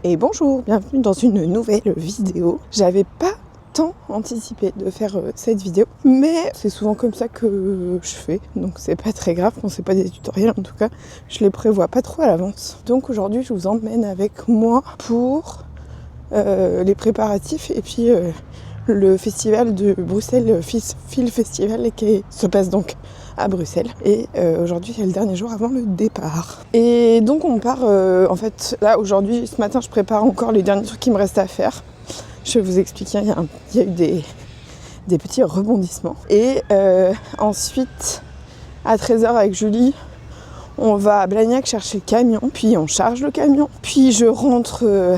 Et bonjour, bienvenue dans une nouvelle vidéo. J'avais pas tant anticipé de faire cette vidéo, mais c'est souvent comme ça que je fais, donc c'est pas très grave quand c'est pas des tutoriels. En tout cas, je les prévois pas trop à l'avance. Donc aujourd'hui, je vous emmène avec moi pour les préparatifs et puis le festival de Bruxelles Film Festival qui se passe donc à Bruxelles. Et aujourd'hui, c'est le dernier jour avant le départ. Et donc on part, en fait, là aujourd'hui, ce matin, je prépare encore les derniers trucs qui me restent à faire. Je vais vous expliquer, il y a eu des petits rebondissements. Et ensuite, à 13h avec Julie, on va à Blagnac chercher le camion, puis on charge le camion, puis je rentre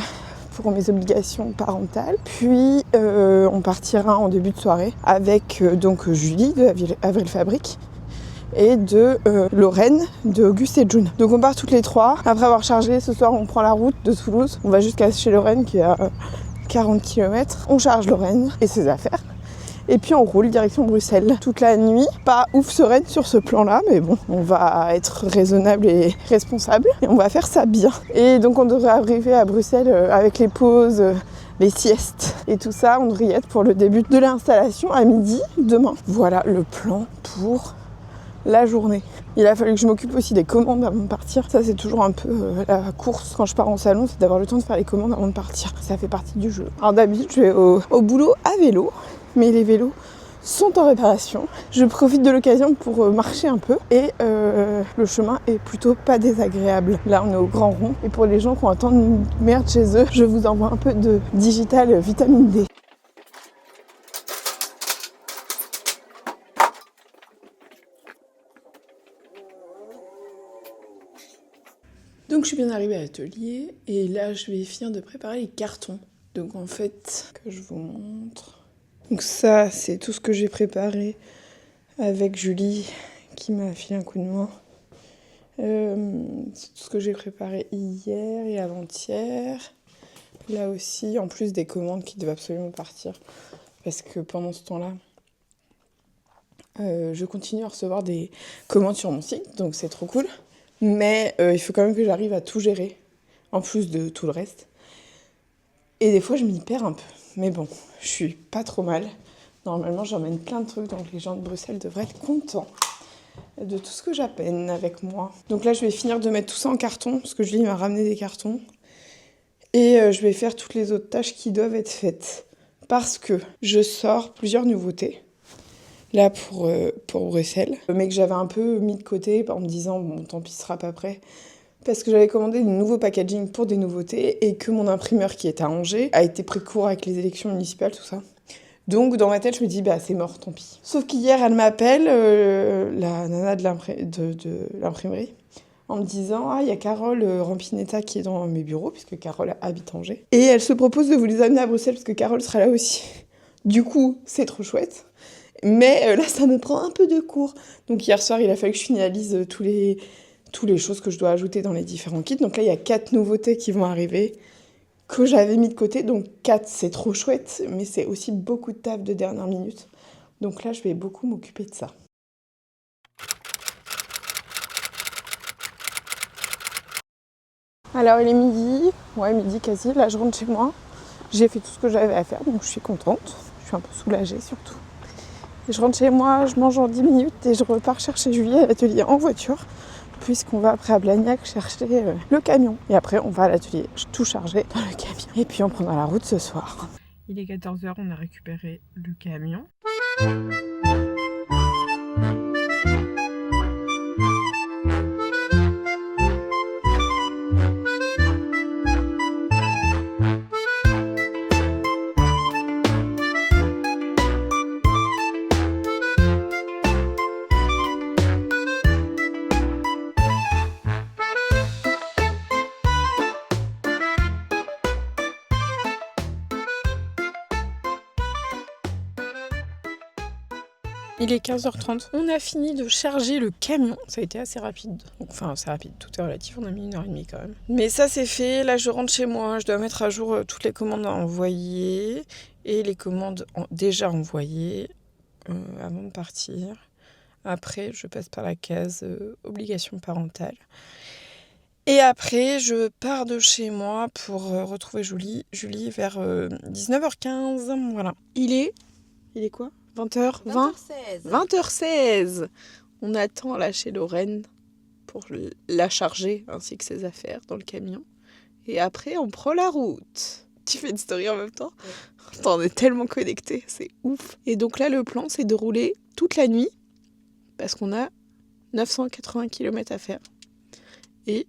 pour mes obligations parentales, puis on partira en début de soirée avec donc Julie de Avril Fabrique et de Lorraine de Auguste et June. Donc on part toutes les trois. Après avoir chargé, ce soir on prend la route de Toulouse, on va jusqu'à chez Lorraine qui est à 40 km. On charge Lorraine et ses affaires. Et puis on roule direction Bruxelles toute la nuit. Pas ouf sereine sur ce plan-là, mais bon, on va être raisonnable et responsable. Et on va faire ça bien. Et donc on devrait arriver à Bruxelles avec les pauses, les siestes et tout ça. On devrait y être pour le début de l'installation à midi demain. Voilà le plan pour la journée. Il a fallu que je m'occupe aussi des commandes avant de partir. Ça, c'est toujours un peu la course quand je pars en salon, c'est d'avoir le temps de faire les commandes avant de partir. Ça fait partie du jeu. Alors d'habitude, je vais au boulot à vélo, mais les vélos sont en réparation. Je profite de l'occasion pour marcher un peu et le chemin est plutôt pas désagréable. Là, on est au Grand Rond et pour les gens qui ont un temps de merde chez eux, je vous envoie un peu de digital vitamine D. Donc je suis bien arrivée à l'atelier et là je vais finir de préparer les cartons. Donc en fait, que je vous montre. Donc ça c'est tout ce que j'ai préparé avec Julie qui m'a filé un coup de main. C'est tout ce que j'ai préparé hier et avant-hier. Là aussi, en plus des commandes qui devaient absolument partir. Parce que pendant ce temps-là, je continue à recevoir des commandes sur mon site, donc c'est trop cool. Mais il faut quand même que j'arrive à tout gérer, en plus de tout le reste. Et des fois, je m'y perds un peu. Mais bon, je suis pas trop mal. Normalement, j'emmène plein de trucs, donc les gens de Bruxelles devraient être contents de tout ce que j'amène avec moi. Donc là, je vais finir de mettre tout ça en carton, parce que Julie m'a ramené des cartons. Et je vais faire toutes les autres tâches qui doivent être faites. Parce que je sors plusieurs nouveautés. Là pour Bruxelles, mais que j'avais un peu mis de côté en me disant bon tant pis, ce sera pas prêt, parce que j'avais commandé de nouveaux packaging pour des nouveautés et que mon imprimeur qui est à Angers a été pris court avec les élections municipales, tout ça. Donc dans ma tête je me dis bah c'est mort, tant pis. Sauf qu'hier elle m'appelle, la nana de l'imprimerie, en me disant ah il y a Carole Rampinetta qui est dans mes bureaux, puisque Carole habite Angers, et elle se propose de vous les amener à Bruxelles parce que Carole sera là aussi. Du coup c'est trop chouette. Mais là, ça me prend un peu de cours. Donc hier soir, il a fallu que je finalise tous les choses que je dois ajouter dans les différents kits. Donc là, il y a 4 nouveautés qui vont arriver que j'avais mis de côté. Donc 4, c'est trop chouette, mais c'est aussi beaucoup de taf de dernière minute. Donc là, je vais beaucoup m'occuper de ça. Alors, il est midi. Ouais, midi quasi. Là, je rentre chez moi. J'ai fait tout ce que j'avais à faire, donc je suis contente. Je suis un peu soulagée surtout. Je rentre chez moi, je mange en 10 minutes et je repars chercher Julie à l'atelier en voiture, puisqu'on va après à Blagnac chercher le camion. Et après, on va à l'atelier tout charger dans le camion. Et puis, on prendra la route ce soir. Il est 14h, on a récupéré le camion. Il est 15h30. On a fini de charger le camion. Ça a été assez rapide. Enfin, c'est rapide. Tout est relatif. On a mis 1h30 quand même. Mais ça, c'est fait. Là, je rentre chez moi. Je dois mettre à jour toutes les commandes à envoyer. Et les commandes déjà envoyées avant de partir. Après, je passe par la case obligation parentale. Et Et après, je pars de chez moi pour retrouver Julie vers 19h15. Voilà. Il est quoi 20h20 20h16. 20h16. On attend là chez Lorraine pour la charger ainsi que ses affaires dans le camion. Et après, on prend la route. Tu fais une story en même temps ? Ouais. Attends, on est tellement connectés, c'est ouf. Et donc là, le plan, c'est de rouler toute la nuit parce qu'on a 980 km à faire. Et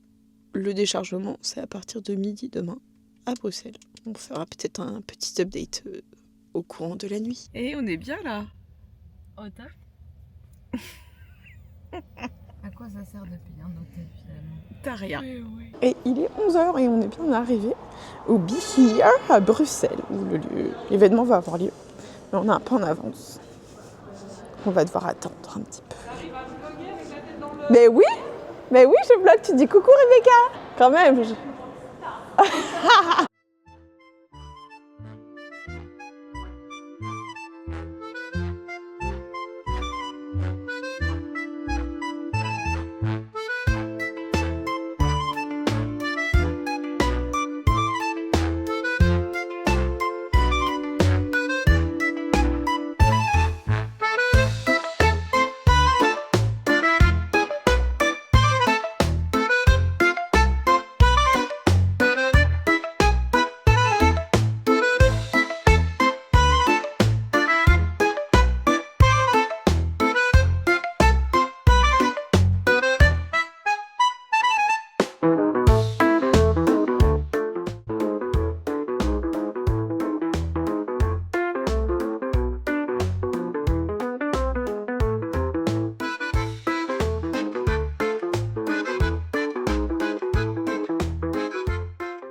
le déchargement, c'est à partir de midi demain à Bruxelles. On fera peut-être un petit update au courant de la nuit. Et on est bien là. Au top. À quoi ça sert de payer un hôtel finalement ? T'as rien. Oui. Et il est 11h et on est bien arrivé au Be Here à Bruxelles, où l'événement va avoir lieu. Mais on est un peu en avance. On va devoir attendre un petit peu. Mais oui, je vlog, tu dis coucou Rebecca. Quand même.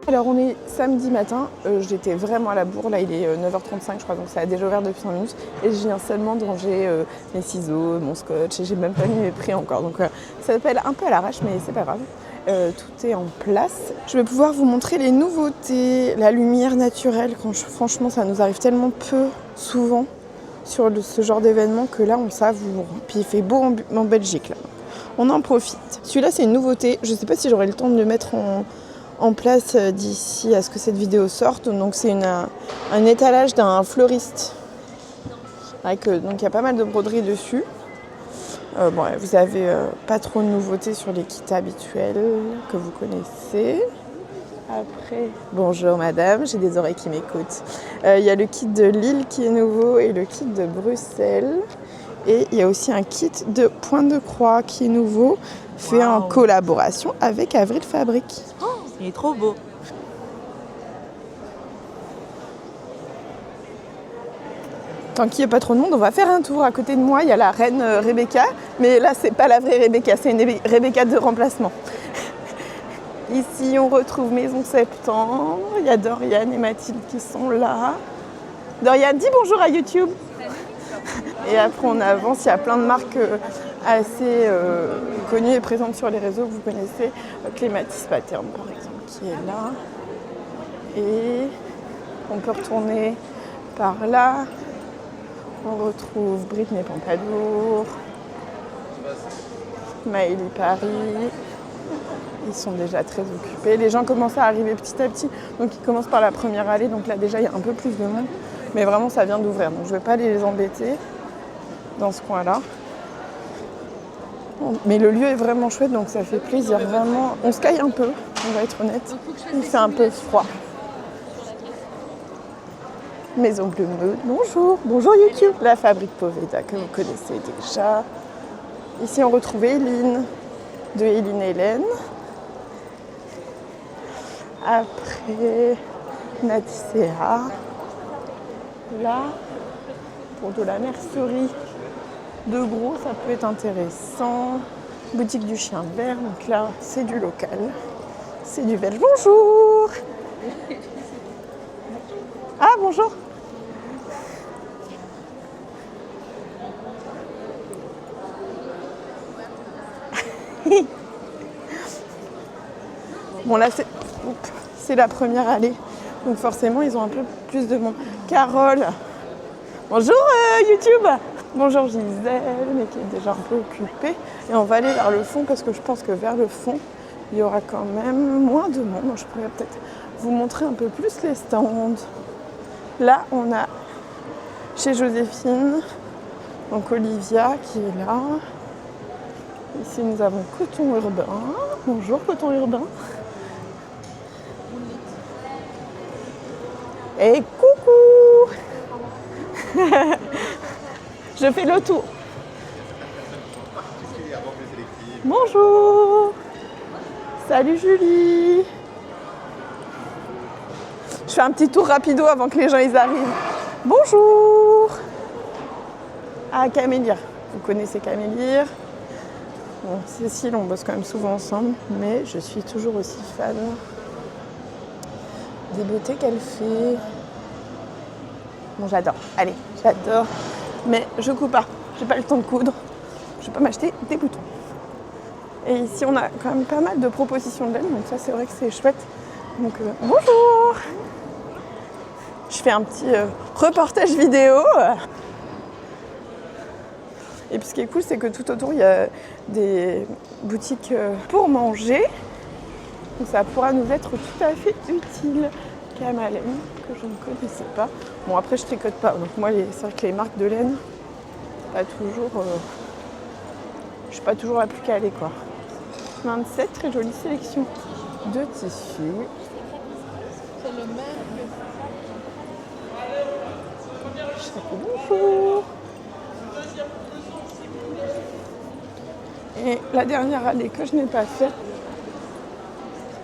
Alors on est samedi matin, j'étais vraiment à la bourre, là il est 9h35 je crois, donc ça a déjà ouvert depuis 5 minutes et je viens seulement de ranger mes ciseaux, mon scotch et j'ai même pas mis mes prix encore, donc ça s'appelle un peu à l'arrache mais c'est pas grave, tout est en place. Je vais pouvoir vous montrer les nouveautés, la lumière naturelle, franchement ça nous arrive tellement peu souvent sur ce genre d'événement que là on savoure, puis il fait beau en Belgique là, on en profite. Celui-là c'est une nouveauté, je sais pas si j'aurai le temps de le mettre en place d'ici à ce que cette vidéo sorte. Donc c'est un étalage d'un fleuriste. Donc il y a pas mal de broderies dessus. Vous avez pas trop de nouveautés sur les kits habituels que vous connaissez. Après, bonjour madame, j'ai des oreilles qui m'écoutent. Il y a le kit de Lille qui est nouveau et le kit de Bruxelles. Et il y a aussi un kit de Point de Croix qui est nouveau, fait en collaboration avec Avril Fabrique. Il est trop beau. Tant qu'il n'y a pas trop de monde, on va faire un tour. À côté de moi, il y a la reine Rebecca. Mais là, c'est pas la vraie Rebecca, c'est une Rebecca de remplacement. Ici, on retrouve Maison Septembre. Il y a Dorian et Mathilde qui sont là. Dorian, dis bonjour à YouTube. Et après, on avance. Il y a plein de marques assez connues et présentes sur les réseaux que vous connaissez. Clématis Pattern, par exemple, qui est là. Et on peut retourner par là. On retrouve Britney Pompadour, Maëlie Paris. Ils sont déjà très occupés. Les gens commencent à arriver petit à petit. Donc ils commencent par la première allée. Donc là déjà il y a un peu plus de monde. Mais vraiment ça vient d'ouvrir. Donc je ne vais pas aller les embêter dans ce coin-là. Mais le lieu est vraiment chouette. Donc ça fait plaisir. Vraiment. On se caille un peu, on va être honnête. Il fait un peu froid. Maison Bleu Meud, bonjour. Bonjour YouTube. La fabrique Poveda que vous connaissez déjà. Ici on retrouve Eline de Eline Hélène. Après Naticea. Là, pour de la mercerie de gros, ça peut être intéressant. Boutique du chien vert, donc là c'est du local. C'est du belge. Bonjour. Ah bonjour. Bon là c'est la première allée, donc forcément ils ont un peu plus de monde. Carole, bonjour YouTube. Bonjour Gisèle, mais qui est déjà un peu occupée. Et on va aller vers le fond parce que je pense que vers le fond, il y aura quand même moins de monde. Donc je pourrais peut-être vous montrer un peu plus les stands. Là, on a chez Joséphine, donc Olivia qui est là. Ici, nous avons Coton Urbain. Bonjour Coton Urbain. Et coucou. Je fais le tour. Bonjour. Salut Julie. Je fais un petit tour rapido avant que les gens ils arrivent. Bonjour. Ah, Camélire. Vous connaissez Camélire. Bon, Cécile, on bosse quand même souvent ensemble, mais je suis toujours aussi fan des beautés qu'elle fait. Bon, j'adore. Allez, j'adore. Mais je couds pas. J'ai pas le temps de coudre. Je vais pas m'acheter des boutons. Et ici, on a quand même pas mal de propositions de laine. Donc ça, c'est vrai que c'est chouette. Donc, bonjour. Je fais un petit reportage vidéo. Et puis ce qui est cool, c'est que tout autour, il y a des boutiques pour manger. Donc ça pourra nous être tout à fait utile. Camalen, que je ne connaissais pas. Bon, après, je tricote pas. Donc moi, c'est vrai que les marques de laine, pas toujours, je suis pas toujours la plus calée, quoi. 27, très jolie sélection de tissus. C'est le même. Bonjour. Et la dernière allée que je n'ai pas faite.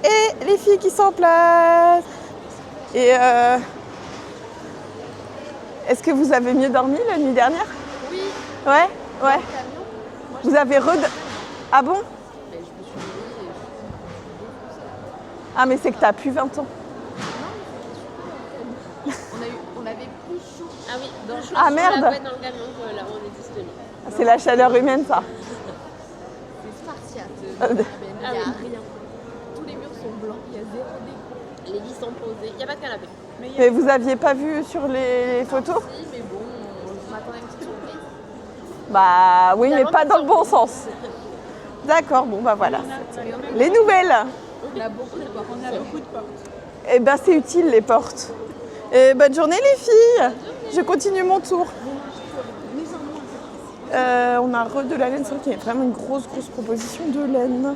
Et les filles qui sont en place. Et est-ce que vous avez mieux dormi la nuit dernière? Oui. Ouais. Moi, Vous avez Ah bon? mais je me suis réveillée Ah mais c'est que t'as plus 20 ans. on avait plus chaud. Ah oui, dans le Ah merde. dans le camion que là où on est disponible. C'est la chaleur humaine ça. C'est spartiate. Il n'y a rien. Tous les murs sont blancs, il y a zéro déco. Les lits sont posés, il n'y a pas de canapé. Mais vous aviez pas vu sur les photos? Si, mais bon, je m'attendais à une petite surprise. Bah oui, mais pas dans le bon sens. D'accord, bon bah voilà. Les nouvelles. On a beaucoup de portes. Eh ben c'est utile les portes. Et bonne journée les filles. Je continue mon tour. On a de la laine, c'est vrai qu'il y a vraiment une grosse proposition de laine.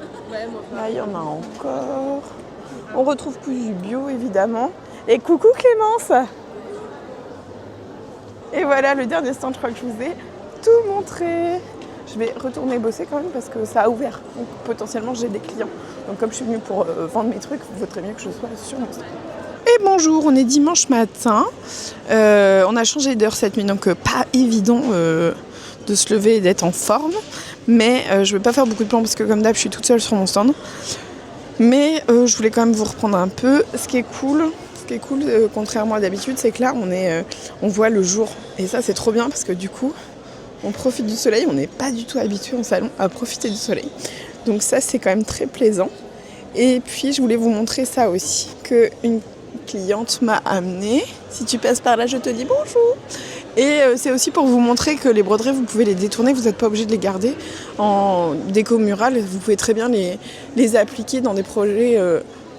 Là il y en a encore. On retrouve plus du bio évidemment. Et coucou Clémence. Et voilà le dernier stand, je crois que je vous ai tout montré. Je vais retourner bosser quand même parce que ça a ouvert. Donc potentiellement j'ai des clients. Donc comme je suis venue pour vendre mes trucs, il vaudrait mieux que je sois sur mon stand. Et bonjour, on est dimanche matin. On a changé d'heure cette nuit, donc pas évident de se lever et d'être en forme. Mais je ne vais pas faire beaucoup de plans parce que comme d'hab, je suis toute seule sur mon stand. Mais je voulais quand même vous reprendre un peu. Ce qui est cool, contrairement à d'habitude, c'est que là, on voit le jour. Et ça, c'est trop bien parce que du coup, on profite du soleil. On n'est pas du tout habitué en salon à profiter du soleil. Donc ça, c'est quand même très plaisant. Et puis, je voulais vous montrer ça aussi, qu'une cliente m'a amené. Si tu passes par là, je te dis bonjour. Et c'est aussi pour vous montrer que les broderies, vous pouvez les détourner, vous n'êtes pas obligé de les garder en déco murale. Vous pouvez très bien les appliquer dans des projets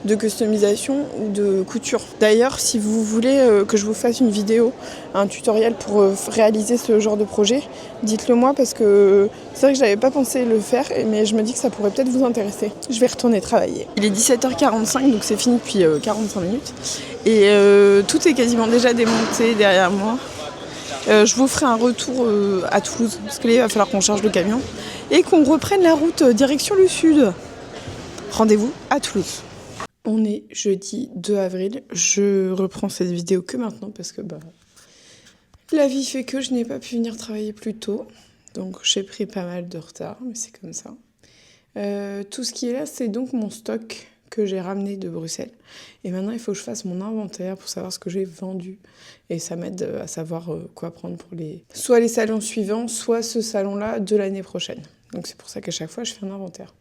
de customisation ou de couture. D'ailleurs, si vous voulez que je vous fasse une vidéo, un tutoriel pour réaliser ce genre de projet, dites-le moi parce que c'est vrai que je n'avais pas pensé le faire, mais je me dis que ça pourrait peut-être vous intéresser. Je vais retourner travailler. Il est 17h45, donc c'est fini depuis 45 minutes. Et tout est quasiment déjà démonté derrière moi. Je vous ferai un retour à Toulouse, parce que là, il va falloir qu'on charge le camion et qu'on reprenne la route direction le sud. Rendez-vous à Toulouse. On est jeudi 2 avril. Je reprends cette vidéo que maintenant parce que la vie fait que je n'ai pas pu venir travailler plus tôt. Donc j'ai pris pas mal de retard, mais c'est comme ça. Tout ce qui est là, c'est donc mon stock que j'ai ramené de Bruxelles. Et maintenant, il faut que je fasse mon inventaire pour savoir ce que j'ai vendu. Et ça m'aide à savoir quoi prendre pour soit les salons suivants, soit ce salon-là de l'année prochaine. Donc c'est pour ça qu'à chaque fois, je fais un inventaire.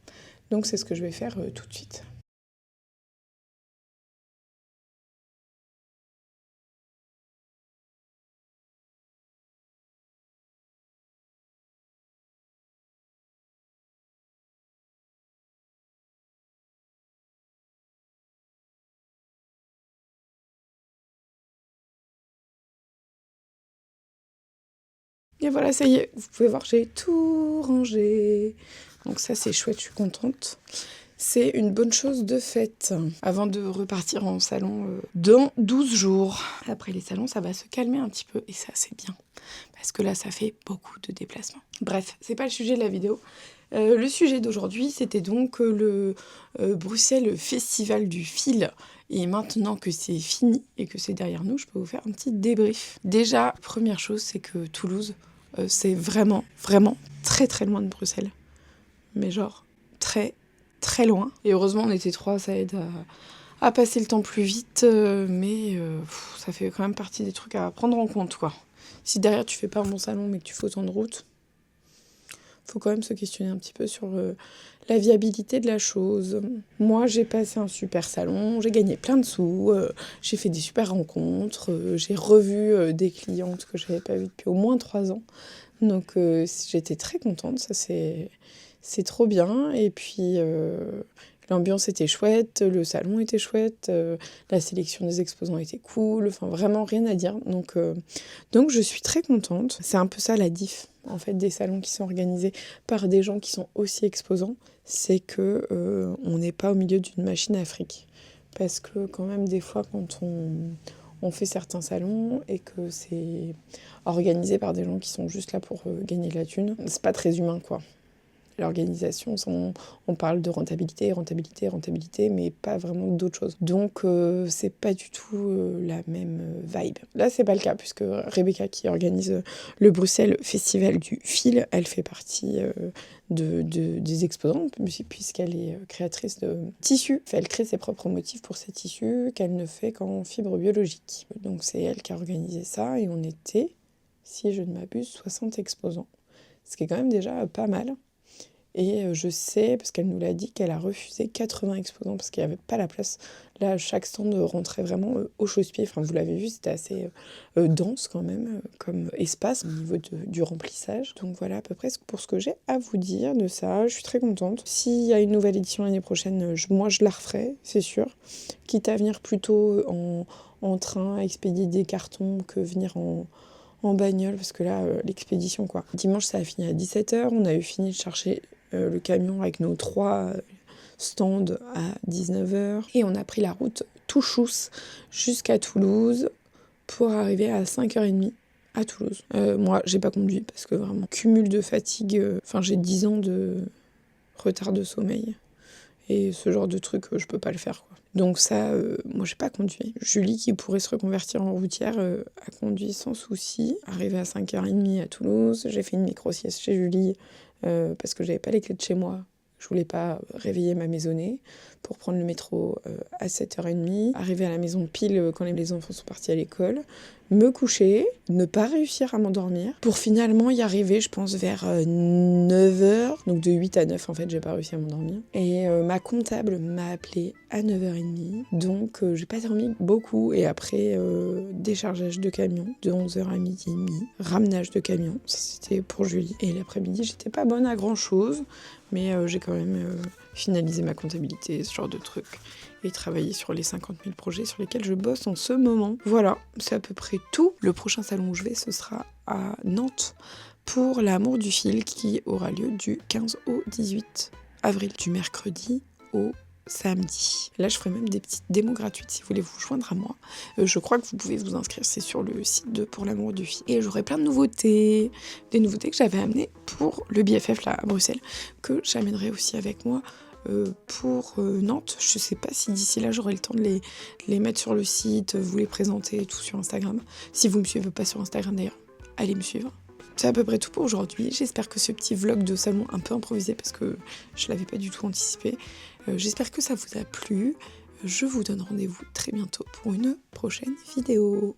Donc c'est ce que je vais faire tout de suite. Et voilà, ça y est, vous pouvez voir, j'ai tout rangé. Donc ça, c'est chouette, je suis contente. C'est une bonne chose de faite. Avant de repartir en salon dans 12 jours. Après les salons, ça va se calmer un petit peu. Et ça, c'est bien. Parce que là, ça fait beaucoup de déplacements. Bref, c'est pas le sujet de la vidéo. Le sujet d'aujourd'hui, c'était donc le Bruxelles Festival du Fil. Et maintenant que c'est fini et que c'est derrière nous, je peux vous faire un petit débrief. Déjà, première chose, c'est que Toulouse, c'est vraiment, vraiment très très loin de Bruxelles. Mais genre, très, très loin. Et heureusement, on était 3, ça aide à passer le temps plus vite. Mais ça fait quand même partie des trucs à prendre en compte, quoi. Si derrière, tu fais pas un bon salon, mais que tu fais autant de route, faut quand même se questionner un petit peu sur la viabilité de la chose. Moi, j'ai passé un super salon, j'ai gagné plein de sous, j'ai fait des super rencontres, j'ai revu des clientes que je n'avais pas vues depuis au moins 3 ans. Donc, j'étais très contente, ça c'est trop bien. Et puis, l'ambiance était chouette, le salon était chouette, la sélection des exposants était cool, enfin vraiment rien à dire. Donc je suis très contente. C'est un peu ça la diff en fait des salons qui sont organisés par des gens qui sont aussi exposants, c'est que on n'est pas au milieu d'une machine à fric. Parce que quand même des fois quand on fait certains salons et que c'est organisé par des gens qui sont juste là pour gagner de la thune, c'est pas très humain quoi. L'organisation, on parle de rentabilité, mais pas vraiment d'autre chose. Donc, c'est pas du tout la même vibe. Là, c'est pas le cas, puisque Rebecca, qui organise le Bruxelles Festival du Fil, elle fait partie des exposants, puisqu'elle est créatrice de tissus. Elle crée ses propres motifs pour ces tissus qu'elle ne fait qu'en fibre biologique. Donc, c'est elle qui a organisé ça, et on était, si je ne m'abuse, 60 exposants. Ce qui est quand même déjà pas mal. Et je sais, parce qu'elle nous l'a dit, qu'elle a refusé 80 exposants parce qu'il n'y avait pas la place. Là, chaque stand rentrait vraiment au chausse-pied. Enfin, vous l'avez vu, c'était assez dense quand même, comme espace au niveau du remplissage. Donc voilà à peu près pour ce que j'ai à vous dire de ça. Je suis très contente. S'il y a une nouvelle édition l'année prochaine, moi je la referai, c'est sûr. Quitte à venir plutôt en train, à expédier des cartons que venir en bagnole, parce que là, l'expédition, quoi. Dimanche, ça a fini à 17h. On a eu fini de chercher le camion avec nos 3 stands à 19h. Et on a pris la route tout chousse jusqu'à Toulouse pour arriver à 5h30 à Toulouse. Moi, j'ai pas conduit parce que vraiment, cumul de fatigue. Enfin, j'ai 10 ans de retard de sommeil. Et ce genre de truc, je peux pas le faire, quoi. Donc ça, moi, j'ai pas conduit. Julie, qui pourrait se reconvertir en routière, a conduit sans souci. Arrivée à 5h30 à Toulouse, j'ai fait une micro-sieste chez Julie parce que j'avais pas les clés de chez moi. Je voulais pas réveiller ma maisonnée pour prendre le métro à 7h30. Arriver à la maison pile quand les enfants sont partis à l'école. Me coucher, ne pas réussir à m'endormir, pour finalement y arriver, je pense, vers 9h. Donc de 8 à 9, en fait, j'ai pas réussi à m'endormir. Et ma comptable m'a appelée à 9h30. Donc j'ai pas dormi beaucoup. Et après, déchargeage de camion de 11h à midi et demi. Ramenage de camion, ça c'était pour Julie. Et l'après-midi, j'étais pas bonne à grand-chose. Mais j'ai quand même finalisé ma comptabilité, ce genre de trucs. Et travailler sur les 50 000 projets sur lesquels je bosse en ce moment. Voilà, c'est à peu près tout. Le prochain salon où je vais, ce sera à Nantes pour l'Amour du Fil qui aura lieu du 15 au 18 avril, du mercredi au samedi. Là, je ferai même des petites démos gratuites si vous voulez vous joindre à moi. Je crois que vous pouvez vous inscrire, c'est sur le site de Pour l'Amour du Fil. Et j'aurai plein de nouveautés, des nouveautés que j'avais amenées pour le BFF là à Bruxelles, que j'amènerai aussi avec moi pour Nantes. Je sais pas si d'ici là j'aurai le temps de les mettre sur le site, vous les présenter et tout sur Instagram. Si vous me suivez pas sur Instagram d'ailleurs, allez me suivre. C'est à peu près tout pour aujourd'hui. J'espère que ce petit vlog de salon un peu improvisé, parce que je l'avais pas du tout anticipé, j'espère que ça vous a plu. Je vous donne rendez-vous très bientôt pour une prochaine vidéo.